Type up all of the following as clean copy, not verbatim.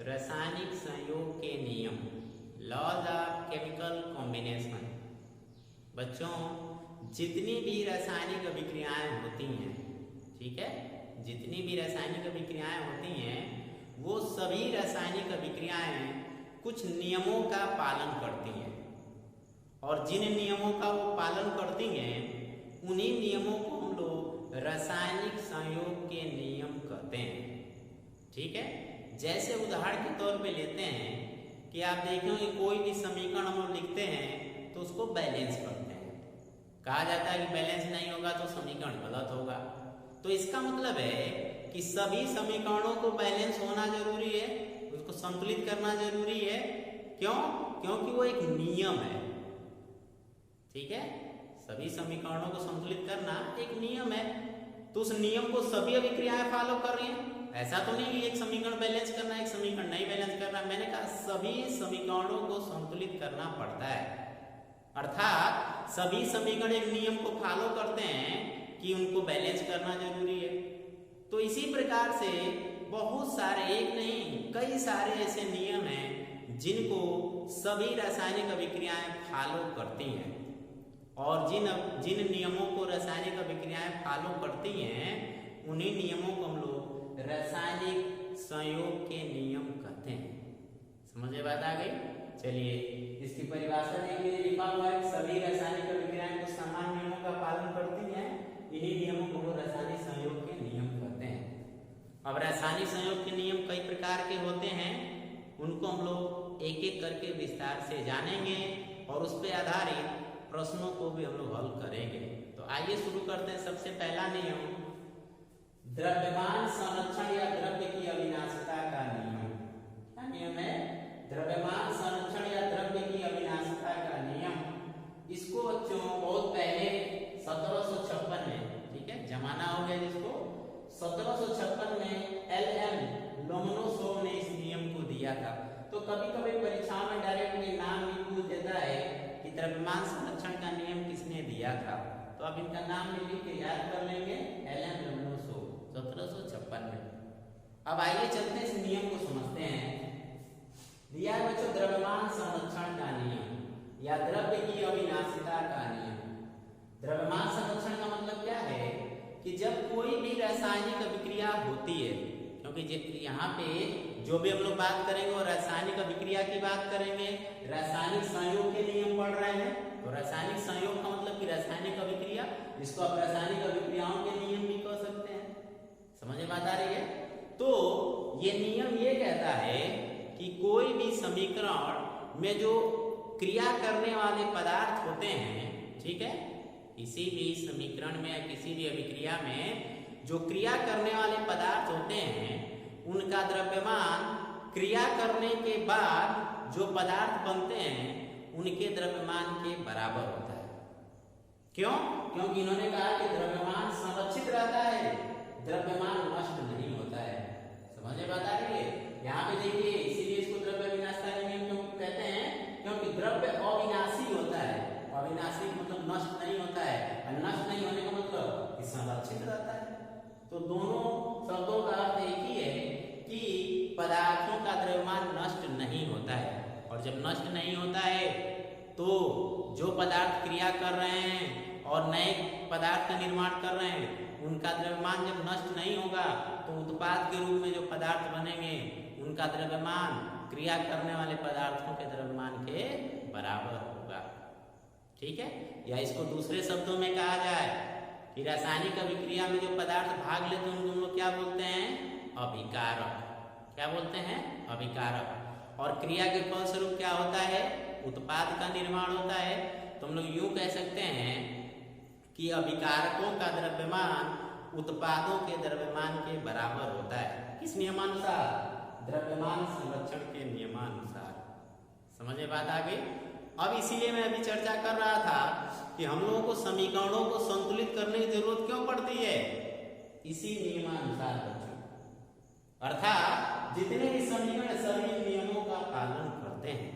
रासायनिक संयोग के नियम, लॉज ऑफ केमिकल कॉम्बिनेशन। बच्चों, जितनी भी रासायनिक अभिक्रियाएं होती हैं, ठीक है, जितनी भी रासायनिक अभिक्रियाएं होती हैं वो सभी रासायनिक अभिक्रियाएं कुछ नियमों का पालन करती हैं, और जिन नियमों का वो पालन करती हैं उन्हीं नियमों को हम लोग रासायनिक संयोग के नियम कहते हैं। ठीक है, जैसे उदाहरण के तौर पे लेते हैं कि आप देखेंगे कोई भी समीकरण हम लोग लिखते हैं तो उसको बैलेंस करते हैं। कहा जाता है कि बैलेंस नहीं होगा तो समीकरण गलत होगा। तो इसका मतलब है कि सभी समीकरणों को बैलेंस होना जरूरी है, उसको संतुलित करना जरूरी है। क्यों? क्योंकि वो एक नियम है। ठीक है, सभी समीकरणों को संतुलित करना एक नियम है, तो उस नियम को सभी अभिक्रियाएं फॉलो कर रही हैं। ऐसा तो नहीं कि एक समीकरण बैलेंस करना, एक समीकरण नहीं बैलेंस करना। मैंने कहा सभी समीकरणों को संतुलित करना पड़ता है, अर्थात सभी समीकरण एक नियम को फॉलो करते हैं कि उनको बैलेंस करना जरूरी है। तो इसी प्रकार से बहुत सारे, एक नहीं कई सारे ऐसे नियम हैं जिनको सभी रासायनिक अभिक्रियाएं फॉलो करती हैं, और जिन नियमों को रासायनिक अभिक्रियाएं फॉलो करती हैं उन्हीं नियमों को हम लोग रासायनिक संयोग के नियम कहते हैं। समझ में बात आ गई? चलिए इसकी परिभाषा देखिए, लिखा हुआ है सभी रासायनिक अभिक्रियाएं कुछ समान नियमों का पालन करती हैं, इन्हीं नियमों को रासायनिक संयोग के नियम कहते हैं। अब रासायनिक संयोग के नियम कई प्रकार के होते हैं, उनको हम लोग एक एक करके विस्तार से जानेंगे और उस पर आधारित प्रश्नों को भी हम लोग हल करेंगे। तो आइए शुरू करते हैं। सबसे पहला नियम, द्रव्यमान संरक्षण या द्रव्य की अविनाशिता का नियम। क्या नियम है? द्रव्यमान संरक्षण या द्रव्य की अविनाशिता का नियम। इसको बच्चों बहुत पहले 1756 में, ठीक है, जमाना हो गया जिसको, 1756 में एल.एम. लोमोनोसोव ने इस नियम को दिया था। तो कभी कभी परीक्षा में डायरेक्ट ये नाम भी पूछ देता है कि द्रव्यमान संरक्षण का नियम किसने दिया था। तो अब इनका नाम लिख के याद कर लेंगे, एल.एम. लोमोनोसोव, 1756 में। अब आइए चलते इस नियम को समझते हैं। दिया है बच्चों द्रव्यमान संरक्षण का नियम या द्रव्य की अविनाशिता का नियम। द्रव्यमान संरक्षण का मतलब क्या है कि जब कोई भी रासायनिक अभिक्रिया होती है, क्योंकि यहाँ पे जो भी हम लोग बात करेंगे वो रासायनिक अभिक्रिया की बात करेंगे, रासायनिक संयोग के नियम पढ़ रहे हैं। तो रासायनिक संयोग का मतलब कि रासायनिक अभिक्रिया, जिसको आप रासायनिक अभिक्रियाओं के नियम भी कह सकते हैं। समझ में बात आ रही है? तो ये नियम ये कहता है कि कोई भी समीकरण में जो क्रिया करने वाले पदार्थ होते हैं, ठीक है, किसी भी समीकरण में या किसी भी अभिक्रिया में जो क्रिया करने वाले पदार्थ होते हैं उनका द्रव्यमान क्रिया करने के बाद जो पदार्थ बनते हैं उनके द्रव्यमान के बराबर होता है। क्यों? क्योंकि इन्होंने कहा कि द्रव्यमान संरक्षित रहता है, द्रव्यमान नष्ट नहीं होता है। समझ में बात आ रही है? यहाँ पे देखिए, इसीलिए इसको द्रव्य अविनाशिता नियम क्यों कहते हैं, क्योंकि द्रव्य अविनाशी होता है। अविनाशी मतलब नष्ट नहीं होता है, और नष्ट नहीं होने का मतलब संरक्षित रहता है। तो दोनों शब्दों का अर्थ एक ही है कि पदार्थों का द्रव्यमान नष्ट नहीं होता है, और जब नष्ट नहीं होता है तो जो पदार्थ क्रिया कर रहे हैं और नए पदार्थ का निर्माण कर रहे हैं उनका द्रव्यमान जब नष्ट नहीं होगा तो उत्पाद के रूप में जो पदार्थ बनेंगे उनका द्रव्यमान क्रिया करने वाले पदार्थों के द्रव्यमान के बराबर होगा। ठीक है, या इसको दूसरे शब्दों में कहा जाए कि रासायनिक अभिक्रिया में जो पदार्थ भाग लेते हैं उनको क्या बोलते हैं? अभिकारक। क्या बोलते हैं? अभिकारक। और क्रिया के फलस्वरूप क्या होता है? उत्पाद का निर्माण होता है। तो हम लोग यूं कह सकते हैं कि अभिकारकों का द्रव्यमान उत्पादों के द्रव्यमान के बराबर होता है। किस नियमानुसार? द्रव्यमान संरक्षण के नियमानुसार। समझ में बात आ गई? अब इसीलिए मैं अभी चर्चा कर रहा था कि हम लोगों को समीकरणों को संतुलित करने की जरूरत क्यों पड़ती है? इसी नियमानुसार बच्चों, अर्थात जितने भी समीकरण सभी नियमों का पालन करते हैं,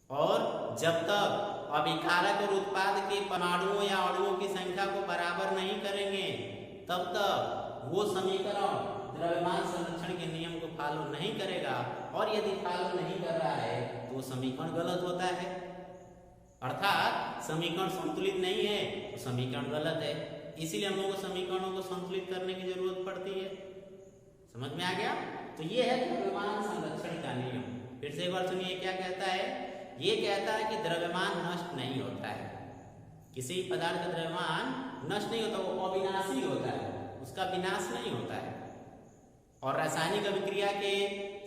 और जब तक अभिकारक और उत्पाद के परमाणुओं या अणुओं की संख्या को बराबर नहीं करेंगे तब तक वो समीकरण द्रव्यमान संरक्षण के नियम को फॉलो नहीं करेगा और यदि फॉलो नहीं कर रहा है तो समीकरण गलत होता है, अर्थात समीकरण संतुलित नहीं है तो समीकरण गलत है। इसीलिए हम लोगों को समीकरणों को संतुलित करने की जरूरत पड़ती है। समझ में आ गया? तो ये है द्रव्यमान संरक्षण का नियम। फिर से एक बार सुनिए क्या कहता है। ये कहता है कि द्रव्यमान नष्ट नहीं होता है, किसी पदार्थ का द्रव्यमान नष्ट नहीं होता, वो अविनाशी होता है, उसका विनाश नहीं होता है। और रासायनिक अभिक्रिया के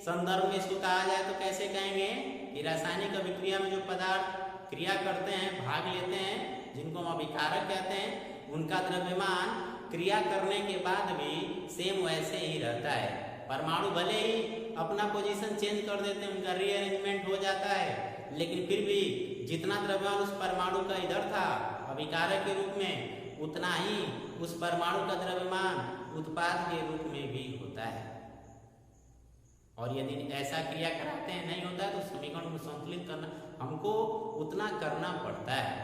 संदर्भ में इसको कहा जाए तो कैसे कहेंगे कि रासायनिक अभिक्रिया में जो पदार्थ क्रिया करते हैं, भाग लेते हैं, जिनको हम अभिकारक कहते हैं, उनका द्रव्यमान क्रिया करने के बाद भी सेम वैसे ही रहता है। परमाणु भले ही अपना पोजीशन चेंज कर देते हैं, उनका रीअरेंजमेंट हो जाता है, लेकिन फिर भी जितना द्रव्यमान उस परमाणु का इधर था अभिकारक के रूप में, उतना ही उस परमाणु का द्रव्यमान उत्पाद के रूप में भी होता है। और यदि ऐसा क्रिया कराते हैं नहीं होता है तो समीकरण को संतुलित करना हमको उतना करना पड़ता है।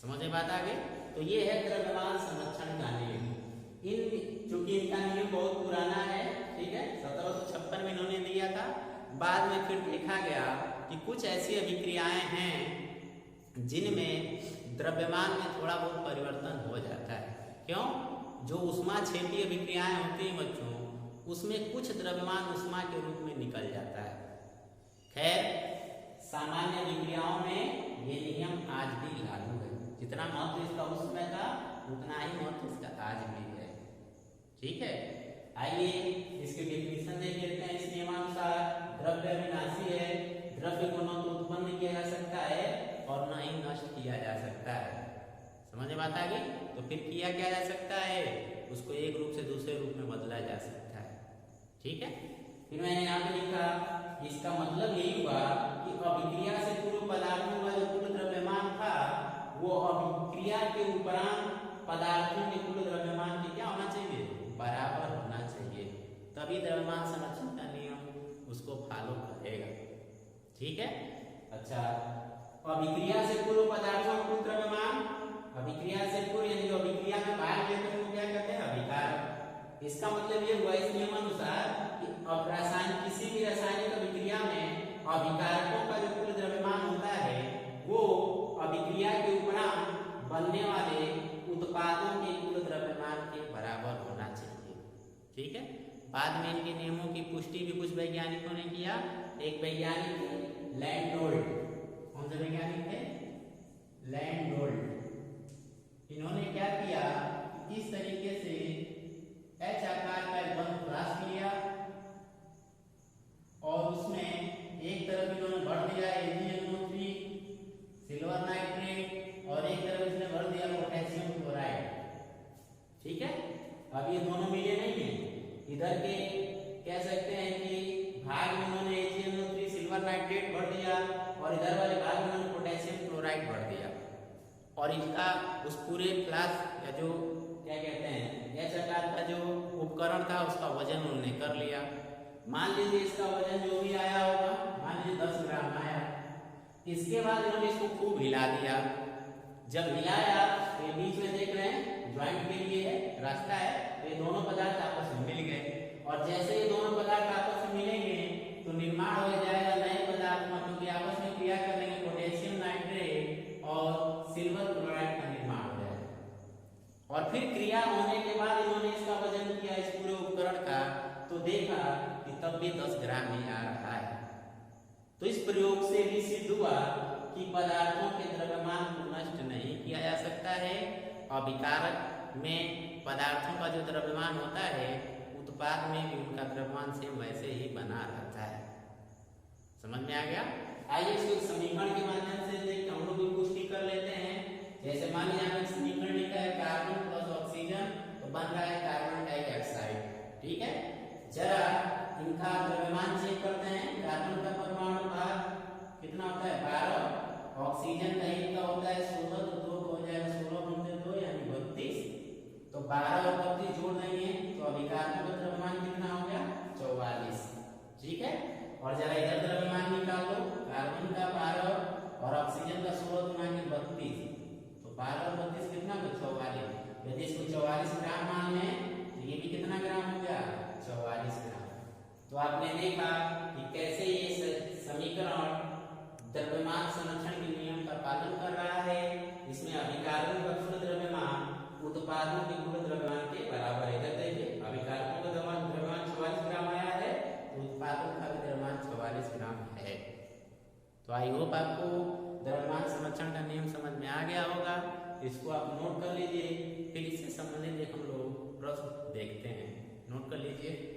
समझे बात आगे? तो ये है द्रव्यमान संरक्षण का नियम। चूंकि इनका नियम बहुत पुराना है, ठीक है, 1756 में इन्होंने दिया था। बाद में फिर देखा गया कि कुछ ऐसी अभिक्रियाएं हैं जिनमें द्रव्यमान में थोड़ा बहुत परिवर्तन हो जाता है। क्यों? जो उष्माक्षेपीय अभिक्रियाएं होती हैं बच्चों, उसमें कुछ द्रव्यमान उष्मा के रूप में निकल जाता है। खैर, सामान्य अभिक्रियाओं में ये नियम आज भी लागू है। जितना महत्व इसका उस समय था उतना ही महत्व इसका आज भी है। ठीक है, आइए इसके डेफिनेशन देख लेते हैं। इस नियमानुसार द्रव्य अविनाशी है, द्रव्य को न तो उत्पन्न किया जा सकता है और न ही नष्ट किया जा सकता है। समझ में आता है? तो फिर किया क्या जा सकता है? उसको एक रूप से दूसरे रूप में बदला जा सकता है। ठीक है, फिर मैंने यहाँ पे लिखा, इसका मतलब यही हुआ कि अभिक्रिया से पूर्व पदार्थों का जो कुल द्रव्यमान था वो अभिक्रिया के उपरांत पदार्थों के कुल द्रव्यमान के क्या होना चाहिए? बराबर होना चाहिए, तभी द्रव्यमान संरक्षण का नियम उसको फॉलो करेगा। ठीक है, अच्छा, अभिक्रिया से पूर्व पदार्थों का कुल द्रव्यमान, अभिक्रिया से पूर्व यानी जो अभिक्रिया में भाग लेते हैं वो क्या कहते हैं? अभिकारक। इसका मतलब ये हुआ इस नियमानुसार कि अब रासायनिक किसी भी रासायनिक अभिक्रिया में अभिकारकों का जो कुल द्रव्यमान होता है वो अभिक्रिया के उपरांत बनने वाले उत्पादों के कुल द्रव्यमान के बराबर होना चाहिए। ठीक है, बाद में इनके नियमों की पुष्टि भी कुछ वैज्ञानिकों ने किया। एक वैज्ञानिक थे लैंडोल्ट। कौन से वैज्ञानिक थे? लैंडोल्ट। इन्होंने क्या किया, इस तरीके से एच आकार का एक बंद फ्लास्क लिया और उसमें एक तरफ इन्होंने भर दिया AgNO3 सिल्वर नाइट्रेट और एक तरफ इसने भर दिया पोटेशियम क्लोराइड। ठीक है, अब ये दोनों मिले नहीं है। इधर के कह सकते हैं कि भाग में इन्होंने AgNO3 सिल्वर नाइट्रेट भर दिया और इधर वाले भाग में इन्होंने पोटेशियम क्लोराइड भर दिया और इसका उस पूरे फ्लास्क या जो क्या कहते हैं एच आकार का जो उपकरण था उसका वजन उन्होंने कर लिया। मान लीजिए इसका वजन जो भी आया होगा, मान लीजिए 10 ग्राम आया। इसके बाद इन्होंने इसको खूब हिला दिया। जब हिलाया तो ये बीच में देख रहे हैं ज्वाइंट के लिए है, रास्ता है, तो ये दोनों पदार्थ आपस में मिल गए और जैसे ये दोनों पदार्थ आपस में मिलेंगे तो निर्माण हो जाएगा नए पदार्थ में, क्योंकि आपस में क्रिया करने के पोटेशियम नाइट्रेट और सिल्वर क्लोराइड का निर्माण हो जाएगा। और फिर क्रिया होने के बाद इन्होंने इसका वजन किया इस पूरे उपकरण का, तो देखा कि तब भी 10 ग्राम ही आ रहा है। तो इस प्रयोग से भी सिद्ध हुआ कि पदार्थों के द्रव्यमान को नष्ट नहीं किया जा सकता है। अभिकारक में पदार्थों का जो द्रव्यमान होता है उत्पाद में भी उनका द्रव्यमान से वैसे ही बना रहता है। समझ में आ गया? आइए इसको समीकरण के माध्यम से देख हम लोग भी पुष्टि कर लेते हैं। जैसे मान लीजिए यहाँ समीकरण लिखा है कार्बन प्लस ऑक्सीजन तो बन रहा है कार्बन डाइऑक्साइड। ठीक है, जरा इनका द्रव्यमान चेक करते हैं। कार्बन का परमाणु भार कितना होता है? 12। ऑक्सीजन का एक का होता है 16, तो 2 हो जाएगा 16 गुणित 2 यानी 32। तो 12 और 32 जोड़ देंगे तो अभिकारकों का द्रव्यमान कितना हो गया? 44। ठीक है, और जरा इधर द्रव्यमान निकालो, कार्बन का 12 और ऑक्सीजन का 16 गुना के 32 द्रव्यमान संरक्षण के नियम का पालन कर रहा है। इसमें अभिकारकों का कुल द्रव्यमान उत्पादों के कुल द्रव्यमान के बराबर है। इधर देखिए अभिकारकों का द्रव्यमान 44 ग्राम आया है, तो उत्पादों का भी द्रव्यमान 44 ग्राम है। तो आई होप आपको द्रव्यमान संरक्षण का नियम समझ में आ गया होगा। इसको आप नोट कर लीजिए, फिर इससे संबंधित एक हम लोग प्रश्न देखते हैं। नोट कर लीजिए।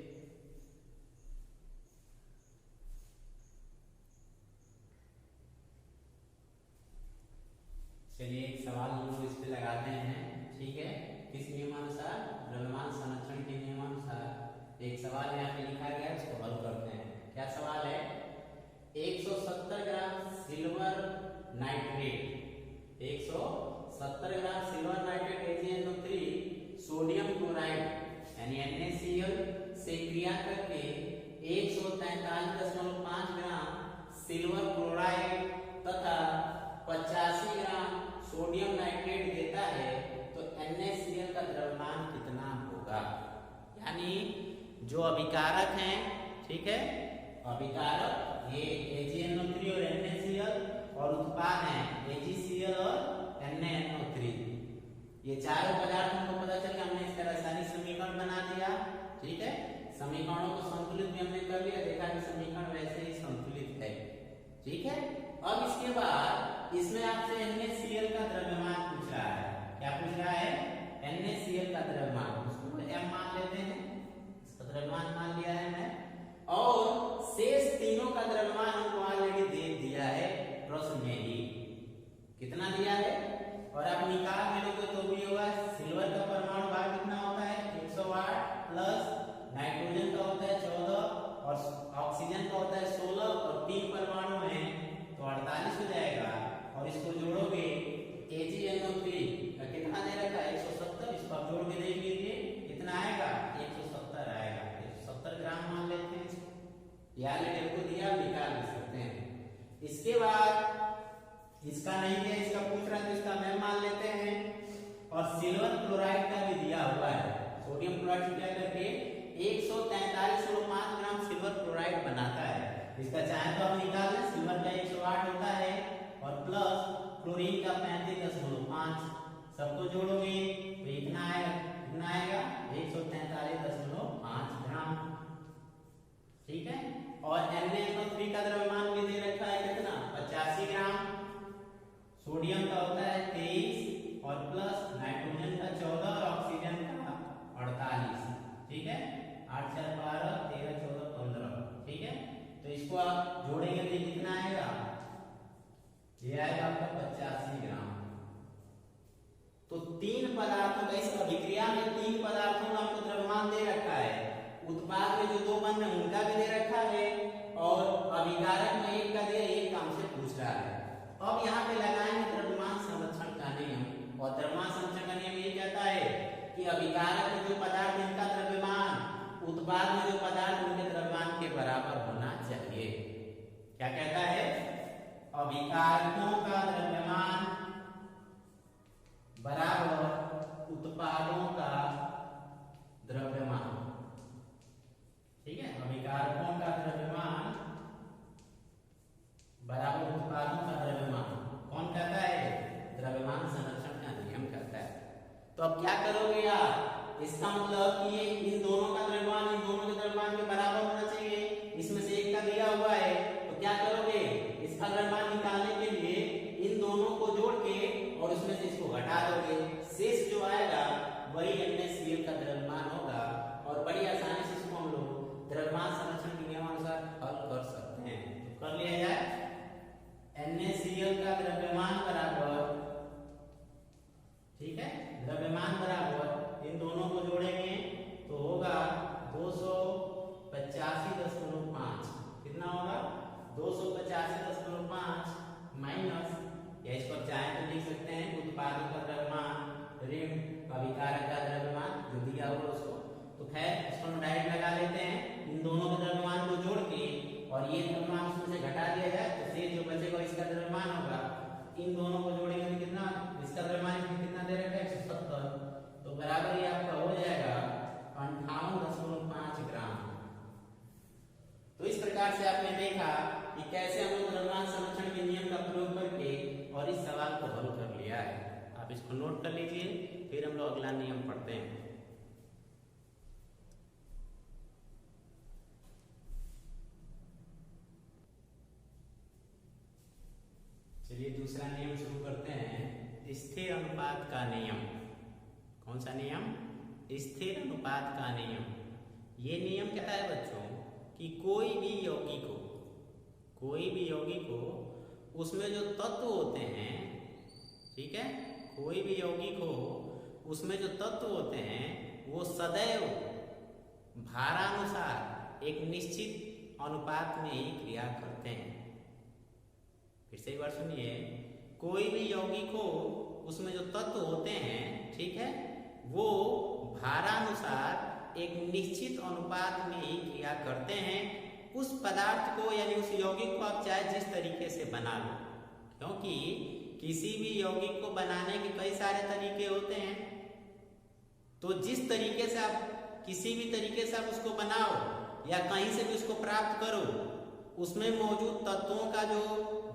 चलिए एक सवाल हम लोग इस पे लगाते हैं, ठीक है। किस नियमानुसार? द्रव्यमान संरक्षण के नियमानुसार एक सवाल यहाँ पे लिखा गया है, उसको हल करते हैं। क्या सवाल है? 170 gram silver nitrate, 170 gram silver nitrate AgNO3 sodium chloride यानी NaCl से क्रिया करके 143.5 ग्राम सिल्वर क्लोराइड तथा 85 ग्राम सोडियम नाइट्रेट देता है, तो NaCl का द्रव्यमान कितना होगा? यानी जो अभिकारक हैं, ठीक है, अभिकारक ये AgNO3 और NaCl और उत्पाद हैं AgCl और NaNO3। ये चारों पदार्थों को पता चल गया, हमने इसका रासायनिक समीकरण बना दिया, ठीक है। समीकरणों को संतुलित भी हमने कर लिया, देखा कि समीकरण वैसे ही संतुलित है, ठीक है। अब इसके बाद इसमें आपसे NaCl का द्रव्यमान पूछ रहा है। क्या पूछ रहा है? NaCl का द्रव्यमान, उसको m मान लेते हैं, इसका द्रव्यमान मान लिया है मैं, और शेष तीनों का द्रव्यमान हमको ऑलरेडी दे दिया है प्रश्न में ही। कितना दिया है? और आप निकाल में लोगे तो भी होगा। सिल्वर का परमाणु भार कितना होता है? 108 प्लस नाइट्रोजन का होता है 14 और ऑक्सीजन का होता है 16 और 3 परमाणु हैं तो 48 हो जाएगा। और इसको जोड़ोगे AgNO3 का कितना दे रखा है? 170, इसको आप जोड़ के देख लीजिए कितना आएगा? 170 आएगा। 170 ग्राम मान लेते हैं इसको, या लेटर को दिया निकाल भी सकते हैं। इसके बाद इसका नहीं है, इसका पूछ रहा है तो इसका मैं मान लेते हैं। और सिल्वर क्लोराइड का भी दिया हुआ है, सोडियम क्लोराइड से क्या करके 143.5 ग्राम सिल्वर क्लोराइड बनाता है। इसका चाहे तो हम निकाल लें, सिल्वर का 108 होता है और प्लस क्लोरीन का 35.5, सबको जोड़ोगे तो इतना आएगा, कितना आएगा? 143.5 ग्राम, ठीक है। और NaNO3 का द्रव्यमान भी दे रखा है कितना? 85 ग्राम। सोडियम का होता है 23 और प्लस नाइट्रोजन का 14 और ऑक्सीजन का 48, ठीक है। 8 4 12 13 14 15, ठीक है। तो इसको आप जोड़ेंगे तो कितना आएगा? ये आएगा आपका 85 ग्राम। तो तीन पदार्थों का, इस अभिक्रिया में तीन पदार्थों का आपको द्रव्यमान दे रखा है। उत्पाद में जो दो बन रहे उनका भी दे रखा है और अभिकारक में एक का दे, एक काम से पूछ रहा है। अब यहाँ पे लगाएंगे द्रव्यमान संरक्षण का नियम, और द्रव्यमान संरक्षण का नियम ये कहता है कि अभिकारक में जो पदार्थ इनका द्रव्यमान उत्पाद में जो पदार्थ उनके द्रव्यमान के बराबर होना चाहिए। क्या कहता है? अभिकारकों का द्रव्यमान बराबर उत्पादों का द्रव्यमान, ठीक है। अभिकारकों का द्रव्यमान बराबर उत्पादों का द्रव्यमान कौन कहता है? द्रव्यमान संरक्षण का नियम कहता है। तो अब क्या करोगे यार? इसका मतलब कि ये इन दोनों का द्रव्यमान इन दोनों के द्रव्यमान के बराबर होना चाहिए। इसमें से एक का दिया हुआ है तो क्या करोगे? इसका द्रव्यमान निकालने के लिए इन दोनों को जोड़ के और उसमें से इसको घटा दोगे, शेष जो आएगा वही NaCl का द्रव्यमान होगा। और बड़ी आसानी से इसको हम लोग द्रव्यमान संरक्षण के नियमानुसार हल कर सकते हैं। तो कर लिया जाए। NaCl का द्रव्यमान बराबर, ठीक है, द्रव्यमान बराबर इन दोनों को जोड़ेंगे तो होगा 285.5। कितना होगा? 285.5 माइनस, या इसको चाहे तो लिख सकते हैं उत्पादों का द्रव्यमान ऋण अभिकारक का द्रव्यमान जो दिया हुआ उसको। तो खैर इसको हम डायरेक्ट लगा लेते हैं। इन दोनों के द्रव्यमान को जोड़ के और ये द्रव्यमान उसमें से घटा दिया जाए तो शेष जो बचेगा इसका द्रव्यमान होगा। इन दोनों को जोड़ेंगे तो कितना? इसका द्रव्यमान कितना दे रखा है? 170, तो बराबर ये आपका हो जाएगा 58.5 ग्राम। तो इस प्रकार से आपने देखा कि कैसे हम लोग द्रव्यमान संरक्षण के नियम का प्रयोग करके और इस सवाल को हल कर लिया है। आप इसको नोट कर लीजिए, फिर हम लोग अगला नियम पढ़ते हैं। चलिए दूसरा नियम शुरू करते हैं, स्थिर अनुपात का नियम। कौन सा नियम? स्थिर अनुपात का नियम। ये नियम कहता है बच्चों कि कोई भी यौगिक हो उसमें जो तत्व होते हैं, ठीक है, कोई भी यौगिक हो उसमें जो तत्व होते हैं वो सदैव भारानुसार एक निश्चित अनुपात में ही क्रिया करते हैं। फिर से एक बार सुनिए, कोई भी यौगिक हो उसमें जो तत्व होते हैं, ठीक है, वो भारानुसार एक निश्चित अनुपात में ही क्रिया करते हैं। उस पदार्थ को यानी उस यौगिक को आप चाहे जिस तरीके से बना लो, क्योंकि किसी भी यौगिक को बनाने के कई सारे तरीके होते हैं। तो जिस तरीके से आप किसी भी तरीके से आप उसको बनाओ या कहीं से भी उसको प्राप्त करो, उसमें मौजूद तत्वों का जो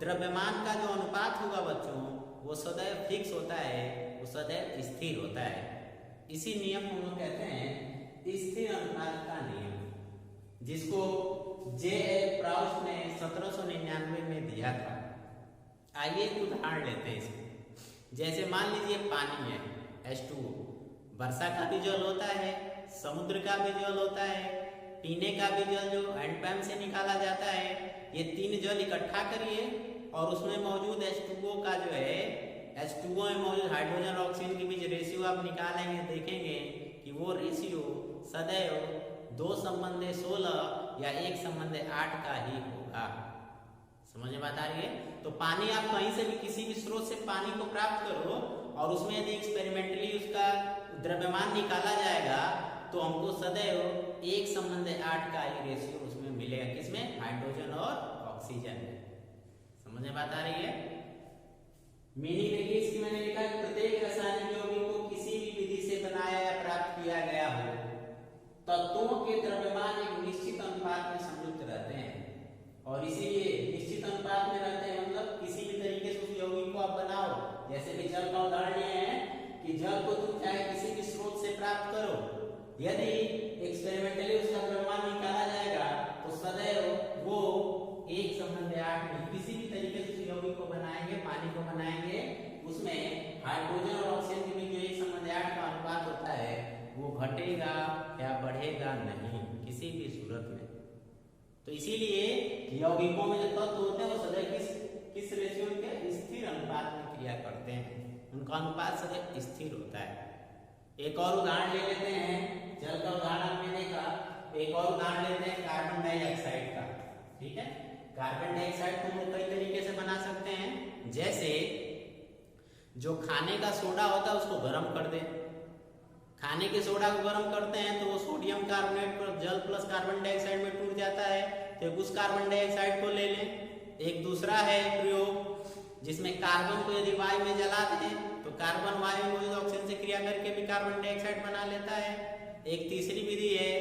द्रव्यमान का जो अनुपात होगा बच्चों, वो सदैव फिक्स होता है, वो सदैव स्थिर होता है। इसी नियम को हम लोग कहते हैं स्थिर अनुपात का नियम, जिसको J.L. प्राउस ने 1799 में दिया था। आइए एक उदाहरण लेते हैं इसको। जैसे मान लीजिए पानी है H2O, वर्षा का भी जल होता है, समुद्र का भी जल होता है, पीने का भी जल जो हैंडपंप से निकाला जाता है। ये तीन जल इकट्ठा करिए और उसमें मौजूद H2O का जो है, H2O में मौजूद हाइड्रोजन और ऑक्सीजन के बीच रेशियो आप निकालेंगे, देखेंगे कि वो रेशियो सदैव 2:16 या 1:8 का ही होगा। समझ में बात आ रही है? तो पानी आप कहीं से भी किसी भी स्रोत से पानी को प्राप्त करो और उसमें यदि एक्सपेरिमेंटली उसका द्रव्यमान निकाला जाएगा तो हमको सदैव 1:8 का ही रेशियो उसमें मिलेगा। किसमें? हाइड्रोजन और ऑक्सीजन में। समझ में बात आ रही है? मीनिंग देखिए इसकी, मैंने लिखा है प्रत्येक रासायनिक यौगिक को किसी भी विधि से बनाया या प्राप्त किया गया हो, तत्वों के द्रव्यमान एक निश्चित अनुपात में संयुक्त रहते हैं। और इसीलिए निश्चित अनुपात में रहते हैं मतलब किसी भी तरीके से उस यौगिक को आप बनाओ। जैसे कि जल का उदाहरण ये है कि जल को तुम चाहे किसी भी स्रोत से प्राप्त करो, यदि एक्सपेरिमेंटली उसका द्रव्यमान निकाला जाएगा तो सदैव वो 1:8 में किसी भी तरीके से उस यौगिक को बनाएंगे, पानी को बनाएंगे, उसमें हाइड्रोजन और ऑक्सीजन के बीच जो 1:8 का अनुपात होता है वो घटेगा या बढ़ेगा नहीं किसी भी सूरत में। तो इसीलिए यौगिकों में जो तत्व होते हैं वो सदैव किस रेशियो के? स्थिर अनुपात में क्रिया करते हैं, उनका अनुपात सदैव स्थिर होता है। एक और उदाहरण ले लेते हैं, जल का उदाहरण हमने देखा, एक और उदाहरण लेते हैं कार्बन डाइऑक्साइड का। ठीक है, कार्बन डाइऑक्साइड को हम लोग कई तरीके से बना सकते हैं। जैसे जो खाने का सोडा होता है उसको गर्म कर दे, खाने के सोडा को गर्म करते हैं तो वो सोडियम कार्बोनेट पर जल प्लस कार्बन डाइऑक्साइड में टूट जाता है, तो उस कार्बन डाइऑक्साइड को ले लें। एक दूसरा है प्रयोग जिसमें कार्बन को यदि वायु में जला दें तो कार्बन वायु में मौजूद ऑक्सीजन से क्रिया करके भी कार्बन डाइऑक्साइड बना लेता है। एक तीसरी विधि है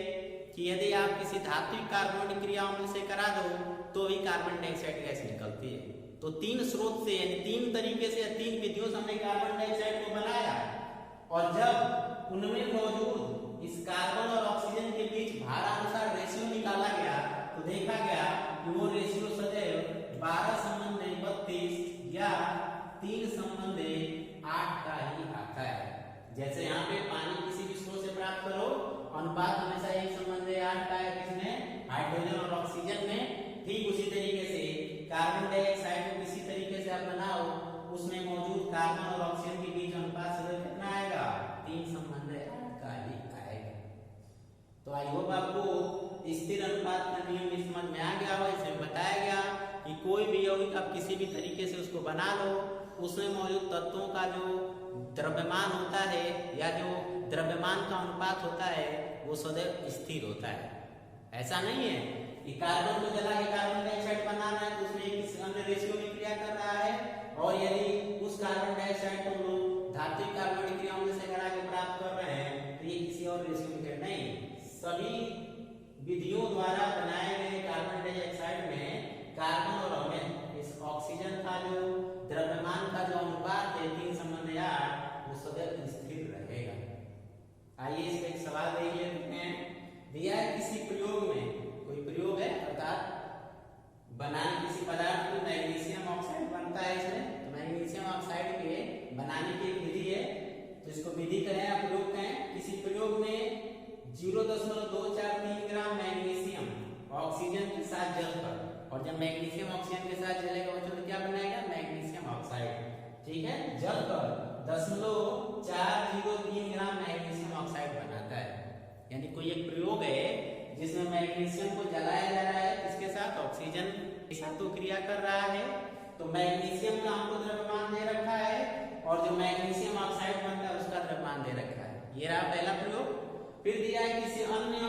कि यदि आप किसी धात्विक कार्बनिक क्रियाओं में से करा दो तो भी कार्बन डाइऑक्साइड गैस निकलती है। तो तीन स्रोत से यानी तीन तरीके से या तीन विधियों से हमने कार्बन डाइऑक्साइड को बनाया, और जब उनमें मौजूद इस कार्बन और ऑक्सीजन के बीच भारानुसार रेशियो निकाला गया तो देखा गया कि वो रेशियो सदैव 12:32 या 3:8 का ही आता है। जैसे यहाँ पे पानी किसी भी स्रोत से प्राप्त करो, अनुपात हमेशा 1:8 का है, किसमें? हाइड्रोजन और ऑक्सीजन में। ठीक उसी तरीके से कार्बन डाइऑक्साइड को किसी तरीके से आप बनाओ, उसमें मौजूद कार्बन और ऑक्सीजन के बीच अनुपात सदैव कितना आएगा? 3:8 का ही आएगा। तो आई होप आपको स्थिर अनुपात का नियम समझ में आ गया हो। इसमें बताया गया कि कोई भी यौगिक आप किसी भी तरीके से उसको बना लो, उसमें मौजूद तत्वों का जो द्रव्यमान होता है या जो द्रव्यमान का अनुपात होता है वो सदैव स्थिर होता है। ऐसा नहीं है कि कार्बन को जला के कार्बन डाइऑक्साइड बनाना है तो उसमें किसी अन्य रेशियो में क्रिया कर रहा है, और यदि उस कार्बन डाइऑक्साइड को लोग धात्विक कार्बनिक क्रियाओं में से करा के प्राप्त कर रहे हैं तो ये किसी और रेशियो में नहीं। सभी विधियों द्वारा बनाए गए कार्बन डाइऑक्साइड में कार्बन और हमें इस ऑक्सीजन का जो द्रव्यमान का जो अनुपात है 3:8 वो सदैव स्थिर रहेगा। आइए इस पे एक सवाल देख लेते हैं। दिया है किसी प्रयोग में, कोई प्रयोग है अर्थात बनाने किसी पदार्थ को मैग्नीशियम ऑक्साइड बनता है इसमें, तो मैग्नीशियम ऑक्साइड के बनाने की एक विधि है, तो इसको विधि कहें या प्रयोग कहें। किसी प्रयोग में 0.243 ग्राम मैग्नीशियम ऑक्सीजन के साथ जलकर, और जब मैग्नीशियम ऑक्सीजन के साथ जलेगा बच्चों तो क्या बनाएगा, मैग्नीशियम ऑक्साइड, ठीक है, जलकर 0.403 ग्राम मैग्नीशियम ऑक्साइड बनाता है। यानी कोई एक प्रयोग है जिसमें मैग्नीशियम को जलाया जा रहा है, इसके साथ ऑक्सीजन के साथ तो क्रिया कर रहा है, तो मैग्नीशियम का हमको द्रव्यमान दे रखा है और जो मैग्नीशियम ऑक्साइड बनता है उसका द्रव्यमान दे रखा है। ये रहा पहला प्रयोग। फिर दिया है किसी अन्य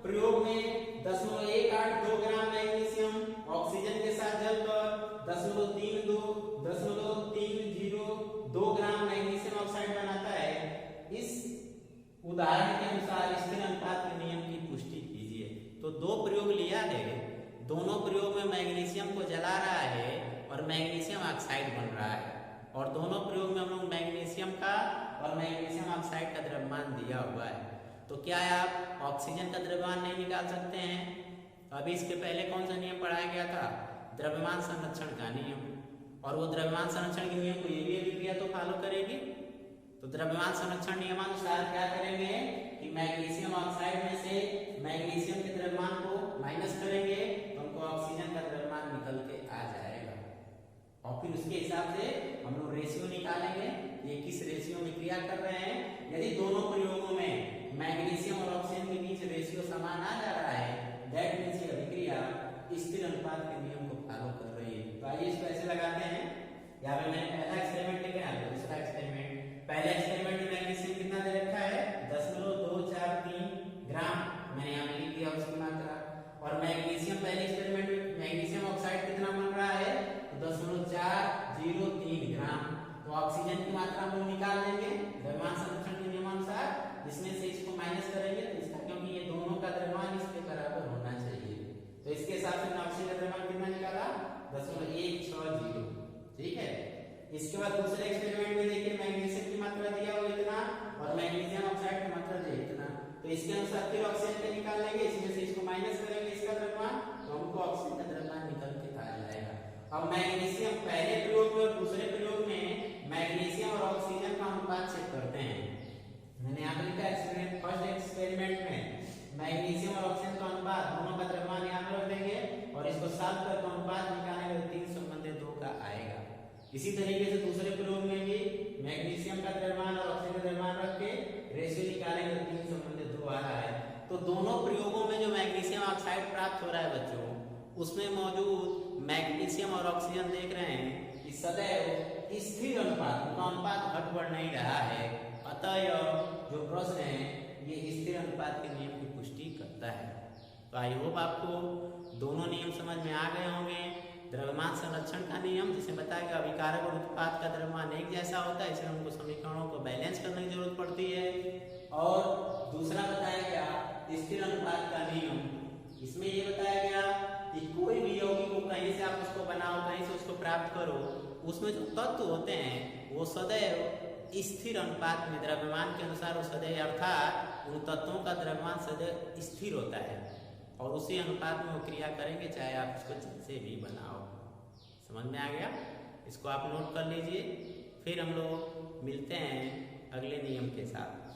प्रयोग में 0.182 ग्राम मैग्नीशियम ऑक्सीजन के साथ जलकर 0.302 ग्राम मैग्नीशियम ऑक्साइड बनाता है। इस उदाहरण के अनुसार स्थिर अनुपात के नियम की पुष्टि कीजिए। तो दो प्रयोग लिया है, दोनों प्रयोग में मैग्नीशियम को जला रहा है और मैग्नीशियम ऑक्साइड बन रहा है, और दोनों प्रयोग में हम लोग मैग्नीशियम का और मैग्नीशियम ऑक्साइड का द्रव्यमान दिया हुआ है। तो क्या आप ऑक्सीजन का द्रव्यमान नहीं निकाल सकते हैं? अभी इसके पहले कौन सा नियम पढ़ाया गया था, द्रव्यमान संरक्षण का नियम, और वो द्रव्यमान संरक्षण के नियम को ये भी अभिक्रिया तो फॉलो करेगी। तो द्रव्यमान संरक्षण नियमानुसार क्या करेंगे कि मैग्नीशियम ऑक्साइड में से मैग्नीशियम के द्रव्यमान को माइनस करेंगे तो हमको ऑक्सीजन का द्रव्यमान निकल के आ जाएगा, और फिर उसके हिसाब से हम लोग रेशियो निकालेंगे ये किस रेशियो में क्रिया कर रहे हैं। यदि दोनों प्रयोगों में मैग्नीशियम और ऑक्सीजन के बीच रेशियो समान आ जा रहा है, दैट मींस ये अभिक्रिया स्थिर अनुपात के नियम को फॉलो कर रही है। तो आइए इसको ऐसे लगाते हैं। यहाँ पे मैंने पहला एक्सपेरिमेंट लिखा है, दूसरा एक्सपेरिमेंट। पहले एक्सपेरिमेंट में मैग्नीशियम कितना दे रखा है, 0.243 ग्राम, मैंने यहाँ लिख दिया उसकी मात्रा। और मैग्नीशियम पहले एक्सपेरिमेंट में मैग्नीशियम ऑक्साइड कितना बन रहा है, तो 0.403 ग्राम। तो ऑक्सीजन की मात्रा हम लोग निकाल लेंगे द्रव्यमान संरक्षण के नियमानुसार, जिसमें से इसको माइनस करेंगे तो इसका, क्योंकि ये दोनों का द्रव्यमान इसके बराबर होना चाहिए, तो इसके हिसाब से ऑक्सीजन का द्रव्यमान कितना निकाला, 0.160, ठीक है। इसके बाद दूसरे एक्सपेरिमेंट में देखिए मैग्नीशियम की मात्रा दिया हुआ इतना और मैग्नीशियम ऑक्साइड की मात्रा दी इतना, तो इसके अनुसार फिर ऑक्सीजन का निकाल लेंगे, इसमें से इसको माइनस करेंगे इसका द्रव्यमान, तो हमको ऑक्सीजन का द्रव्यमान निकल के आ जाएगा। अब मैग्नीशियम पहले प्रयोग में और दूसरे प्रयोग में मैग्नीशियम और ऑक्सीजन का अनुपात चेक करते हैं। मैंने यहाँ पर लिखा एक्सपेरिमेंट, फर्स्ट एक्सपेरिमेंट में मैग्नीशियम और ऑक्सीजन का अनुपात, दोनों का द्रव्यमान यहाँ पर रख देंगे और इसको साफ करके अनुपात निकालेंगे तो 3:2 का आएगा। इसी तरीके से दूसरे प्रयोग में भी मैग्नीशियम का द्रव्यमान और ऑक्सीजन का द्रव्यमान रख के रेशियो निकालेंगे तो 3:2 आ रहा है। तो दोनों प्रयोगों में जो मैग्नीशियम ऑक्साइड प्राप्त हो रहा है बच्चों, उसमें मौजूद मैग्नीशियम और ऑक्सीजन देख रहे हैं कि सदैव स्थिर अनुपात, उनका अनुपात घट बढ़ नहीं रहा है। अतः जो प्रश्न है ये स्थिर अनुपात के नियम की पुष्टि करता है। तो आई होप आपको दोनों नियम समझ में आ गए होंगे। द्रव्यमान संरक्षण का नियम जिसे बताया गया अभिकारक और उत्पाद का द्रव्यमान एक जैसा होता है, इसलिए हमको समीकरणों को बैलेंस करने की जरूरत पड़ती है। और दूसरा बताया गया स्थिर अनुपात का नियम, इसमें ये बताया गया कि कोई भी यौगिक को कहीं से आप उसको बनाओ, कहीं से उसको प्राप्त करो, उसमें जो तत्व होते हैं वो सदैव स्थिर अनुपात में द्रव्यमान के अनुसार वो सदैव, अर्थात उन तत्वों का द्रव्यमान सदैव स्थिर होता है और उसी अनुपात में वो क्रिया करेंगे, चाहे आप इसको जैसे भी बनाओ। समझ में आ गया? इसको आप नोट कर लीजिए। फिर हम लोग मिलते हैं अगले नियम के साथ।